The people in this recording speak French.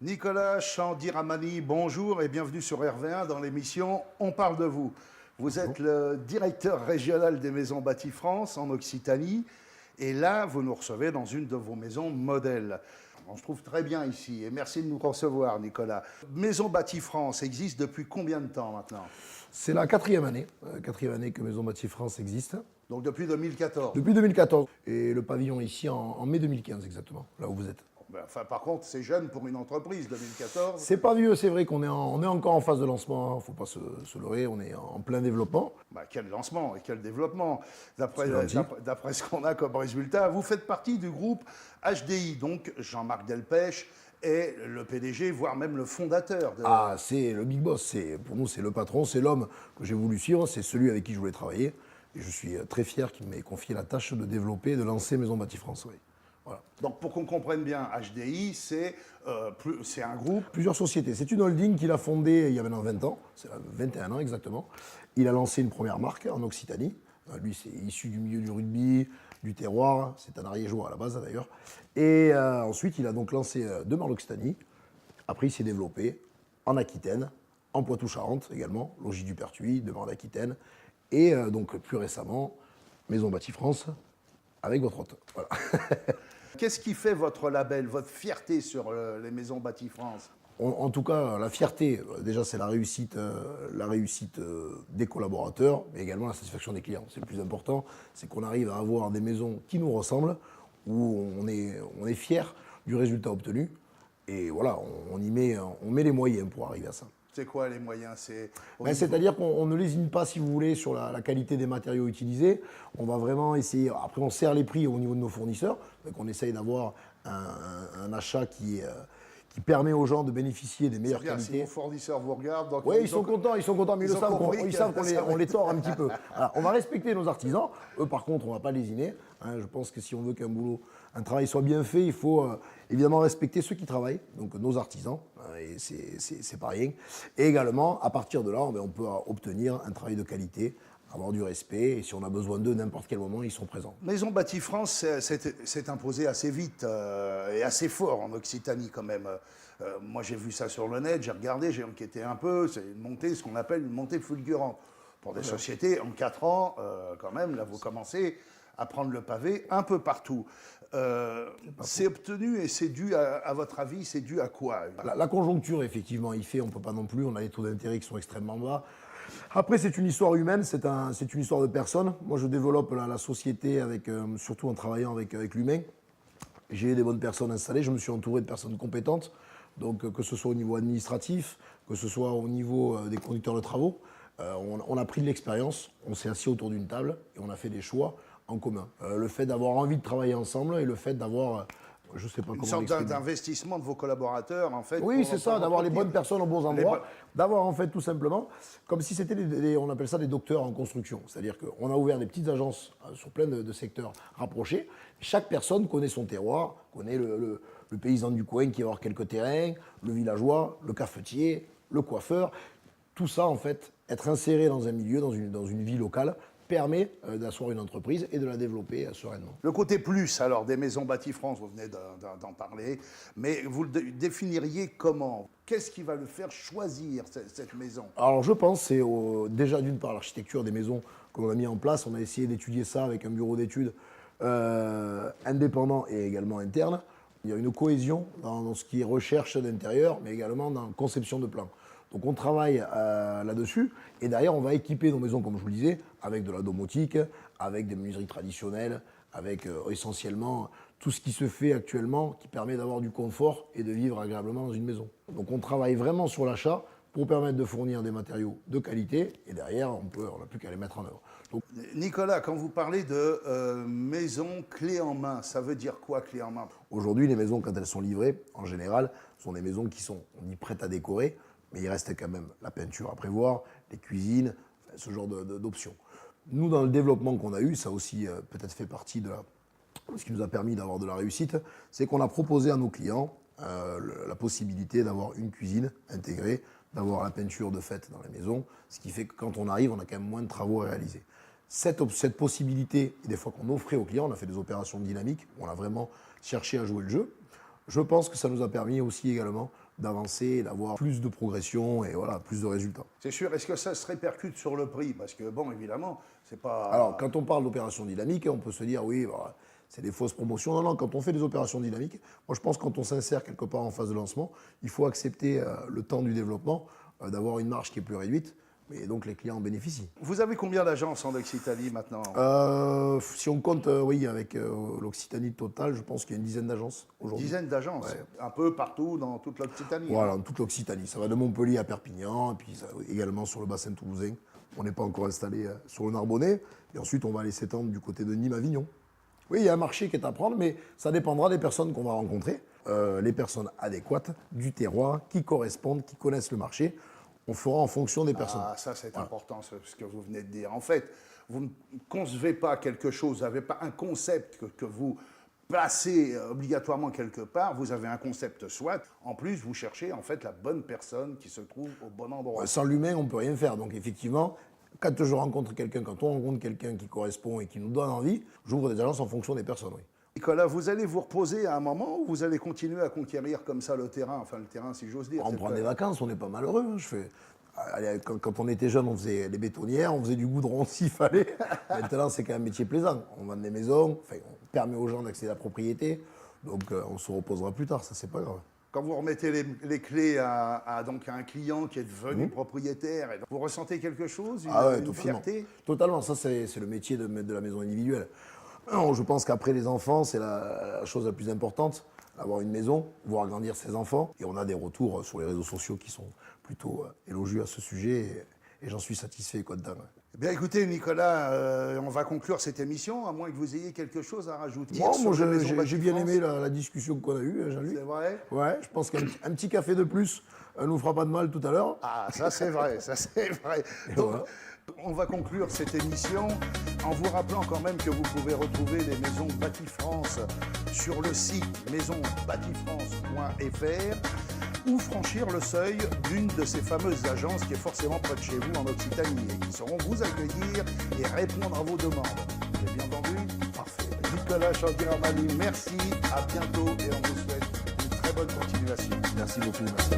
Nicolas Chandiramani, bonjour et bienvenue sur RV1 dans l'émission On parle de vous. Vous êtes le directeur régional des Maisons Bâties France en Occitanie et là, vous nous recevez dans une de vos maisons modèles. On se trouve très bien ici et merci de nous recevoir, Nicolas. Maisons Bâties France existe depuis combien de temps maintenant? C'est la quatrième année que Maisons Bâties France existe. Donc depuis 2014. Depuis 2014. Et le pavillon ici en mai 2015 exactement, là où vous êtes. Enfin, par contre, c'est jeune pour une entreprise, 2014. C'est pas vieux, c'est vrai qu'on est, on est encore en phase de lancement, il ne faut pas se leurrer, on est en plein développement. Quel lancement et quel développement. D'après ce qu'on a comme résultat, vous faites partie du groupe HDI, donc Jean-Marc Delpech est le PDG, voire même le fondateur. Ah, c'est le big boss, pour nous c'est le patron, c'est l'homme que j'ai voulu suivre, c'est celui avec qui je voulais travailler. Et je suis très fier qu'il m'ait confié la tâche de développer et de lancer Maisons Bâties France. Oui. Voilà. Donc pour qu'on comprenne bien, HDI, c'est un groupe. Plusieurs sociétés. C'est une holding qu'il a fondée il y a maintenant 20 ans, c'est 21 ans exactement. Il a lancé une première marque en Occitanie. Lui, c'est issu du milieu du rugby, du terroir. C'est un ariégeois à la base d'ailleurs. Et ensuite, il a donc lancé deux marques d'Occitanie. Après, il s'est développé en Aquitaine, en Poitou-Charentes également, Logis du Pertuis, deux marques d'Aquitaine. Et donc plus récemment, Maisons Bâties France avec votre hôte. Voilà. Qu'est-ce qui fait votre label, votre fierté sur les Maisons Bâties France? En tout cas, la fierté, déjà, c'est la réussite des collaborateurs, mais également la satisfaction des clients. C'est le plus important, c'est qu'on arrive à avoir des maisons qui nous ressemblent, où on est fier du résultat obtenu. Et voilà, on met les moyens pour arriver à ça. C'est quoi les moyens? C'est-à-dire qu'on ne lésine pas, si vous voulez, sur la qualité des matériaux utilisés. On va vraiment essayer. Après, on serre les prix au niveau de nos fournisseurs. Donc, on essaye d'avoir un achat qui permet aux gens de bénéficier des meilleures qualités. Si vos fournisseurs vous regardent. Oui, ils sont contents, mais ils savent qu'on les tord un petit peu. Alors, on va respecter nos artisans. Eux, par contre, on ne va pas lésiner. Je pense que si on veut un travail soit bien fait, il faut évidemment respecter ceux qui travaillent, donc nos artisans, et c'est pas rien. Et également, à partir de là, on peut obtenir un travail de qualité, avoir du respect, et si on a besoin d'eux, n'importe quel moment, ils sont présents. Maisons Bâties France s'est imposé assez vite et assez fort en Occitanie quand même. Moi j'ai vu ça sur le net, j'ai regardé, j'ai enquêté un peu, c'est une montée, ce qu'on appelle une montée fulgurante. Pour des sociétés, en 4 ans, quand même, là vous commencez à prendre le pavé un peu partout. C'est obtenu et c'est dû, à votre avis, c'est dû à quoi? La conjoncture, effectivement, on ne peut pas non plus, on a les taux d'intérêt qui sont extrêmement bas. Après, c'est une histoire humaine, c'est une histoire de personnes. Moi, je développe la société surtout en travaillant avec l'humain. J'ai des bonnes personnes installées, je me suis entouré de personnes compétentes, donc que ce soit au niveau administratif, que ce soit au niveau des conducteurs de travaux. On a pris de l'expérience, on s'est assis autour d'une table et on a fait des choix en commun. Le fait d'avoir envie de travailler ensemble et le fait d'avoir, je sais pas comment l'expliquer. Une sorte d'investissement de vos collaborateurs, en fait. Oui, c'est ça, d'avoir les bonnes personnes aux bons endroits, d'avoir en fait tout simplement, comme si c'était on appelle ça des docteurs en construction. C'est-à-dire qu'on a ouvert des petites agences sur plein de secteurs rapprochés. Chaque personne connaît son terroir, connaît le paysan du coin qui va avoir quelques terrains, le villageois, le cafetier, le coiffeur. Tout ça, en fait, être inséré dans un milieu, dans une vie locale, permet d'asseoir une entreprise et de la développer sereinement. Le côté plus, alors, des Maisons Bâties France, vous venez d'en parler, mais vous le définiriez comment? Qu'est-ce qui va le faire choisir, cette maison? Alors, je pense c'est déjà, d'une part, l'architecture des maisons qu'on a mis en place. On a essayé d'étudier ça avec un bureau d'études indépendant et également interne. Il y a une cohésion dans ce qui est recherche d'intérieur, mais également dans la conception de plans. Donc on travaille là-dessus et derrière on va équiper nos maisons, comme je vous le disais, avec de la domotique, avec des menuiseries traditionnelles, avec essentiellement tout ce qui se fait actuellement qui permet d'avoir du confort et de vivre agréablement dans une maison. Donc on travaille vraiment sur l'achat pour permettre de fournir des matériaux de qualité et derrière on n'a plus qu'à les mettre en œuvre. Donc, Nicolas, quand vous parlez de maison clé en main, ça veut dire quoi clé en main? Aujourd'hui les maisons, quand elles sont livrées, en général, sont des maisons qui sont, on dit, prêtes à décorer. Mais il reste quand même la peinture à prévoir, les cuisines, ce genre d'options. Nous, dans le développement qu'on a eu, ça aussi peut-être fait partie de ce qui nous a permis d'avoir de la réussite, c'est qu'on a proposé à nos clients la possibilité d'avoir une cuisine intégrée, d'avoir la peinture de fait dans la maison, ce qui fait que quand on arrive, on a quand même moins de travaux à réaliser. Cette possibilité, et des fois qu'on offrait aux clients, on a fait des opérations dynamiques, on a vraiment cherché à jouer le jeu. Je pense que ça nous a permis aussi également d'avancer, d'avoir plus de progression et voilà, plus de résultats. C'est sûr. Est-ce que ça se répercute sur le prix? Parce que, bon, évidemment, c'est pas... Alors, quand on parle d'opération dynamique, on peut se dire, oui, voilà, c'est des fausses promotions. Non, non, quand on fait des opérations dynamiques, moi je pense que quand on s'insère quelque part en phase de lancement, il faut accepter le temps du développement, d'avoir une marge qui est plus réduite, mais donc les clients en bénéficient. Vous avez combien d'agences en Occitanie maintenant? Si on compte, oui, avec l'Occitanie totale, je pense qu'il y a une dizaine d'agences aujourd'hui. Dizaines d'agences, Ouais. un peu partout dans toute l'Occitanie. Voilà, en toute l'Occitanie. Ça va de Montpellier à Perpignan, et puis ça, également sur le bassin toulousain. On n'est pas encore installé sur le Narbonnais. Et ensuite, on va aller s'étendre du côté de Nîmes-Avignon. Oui, il y a un marché qui est à prendre, mais ça dépendra des personnes qu'on va rencontrer. Les personnes adéquates, du terroir, qui correspondent, qui connaissent le marché. On fera en fonction des personnes. Ah, ça c'est important ce que vous venez de dire. En fait, vous ne concevez pas quelque chose, vous n'avez pas un concept que vous placez obligatoirement quelque part, vous avez un concept soit. En plus, vous cherchez en fait la bonne personne qui se trouve au bon endroit. Sans l'humain, on ne peut rien faire. Donc effectivement, quand je rencontre quelqu'un, quand on rencontre quelqu'un qui correspond et qui nous donne envie, j'ouvre des agences en fonction des personnes, oui. Nicolas, vous allez vous reposer à un moment ou vous allez continuer à conquérir comme ça le terrain, enfin le terrain si j'ose dire. On prend des vacances, on n'est pas malheureux. Hein. Allez, quand on était jeune, on faisait les bétonnières, on faisait du goudron s'il fallait. Maintenant, c'est quand même un métier plaisant. On vend des maisons, enfin, on permet aux gens d'accéder à la propriété. Donc, on se reposera plus tard, ça, c'est pas grave. Quand vous remettez les clés donc à un client qui est devenu propriétaire, et vous ressentez quelque chose, une fierté? Totalement, ça c'est le métier de la maison individuelle. Alors, je pense qu'après les enfants, c'est la chose la plus importante, avoir une maison, voir grandir ses enfants. Et on a des retours sur les réseaux sociaux qui sont plutôt élogieux à ce sujet et j'en suis satisfait et content. Eh bien écoutez Nicolas, on va conclure cette émission, à moins que vous ayez quelque chose à rajouter. Moi, sur les maisons j'ai bien bâties aimé France. la discussion qu'on a eue, Jean-Luc. C'est vrai? Ouais, je pense qu'un petit café de plus nous fera pas de mal tout à l'heure. Ah, ça c'est vrai, ça c'est vrai. Donc, voilà. on va conclure cette émission en vous rappelant quand même que vous pouvez retrouver les Maisons Bâties France sur le site maisonsbâtiesfrance.fr ou franchir le seuil d'une de ces fameuses agences qui est forcément près de chez vous en Occitanie et qui sauront vous accueillir et répondre à vos demandes. Vous avez bien entendu? Parfait. Nicolas Chandiramani, merci, à bientôt et on vous souhaite une très bonne continuation. Merci beaucoup. Merci.